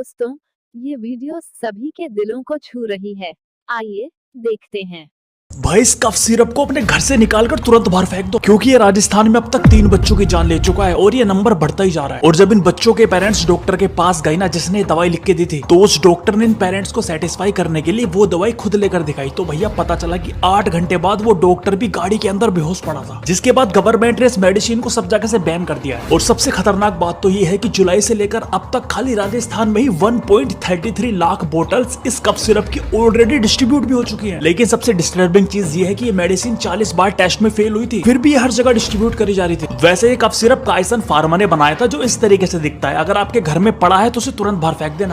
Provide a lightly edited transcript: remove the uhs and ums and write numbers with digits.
दोस्तों, ये वीडियो सभी के दिलों को छू रही है। आइए देखते हैं। भाई इस कफ सिरप को अपने घर से निकालकर तुरंत बाहर फेंक दो, क्योंकि ये राजस्थान में अब तक 3 बच्चों की जान ले चुका है और ये नंबर बढ़ता ही जा रहा है। और जब इन बच्चों के पेरेंट्स डॉक्टर के पास गए ना, जिसने दवाई लिख के दी थी, तो उस डॉक्टर ने इन पेरेंट्स को सेटिस्फाई करने के लिए वो दवाई खुद लेकर दिखाई। तो भैया पता चला कि 8 घंटे बाद वो डॉक्टर भी गाड़ी के अंदर बेहोश पड़ा था, जिसके बाद गवर्नमेंट ने इस मेडिसिन को सब जगह से बैन कर दिया है। और सबसे खतरनाक बात तो ये है कि जुलाई से लेकर अब तक खाली राजस्थान में ही 1.33 लाख बोतल्स इस कफ सिरप की ऑलरेडी डिस्ट्रीब्यूट भी हो चुकी है। लेकिन सबसे डिस्टर्बिंग चीज ये है कि मेडिसिन 40 बार टेस्ट में फेल हुई थी, फिर भी ये हर जगह डिस्ट्रीब्यूट करी जा रही थी। वैसे ये कफ सिरप काइसन फार्मा ने बनाया था, जो इस तरीके से दिखता है। अगर आपके घर में पड़ा है तो उसे तुरंत बाहर फेंक देना।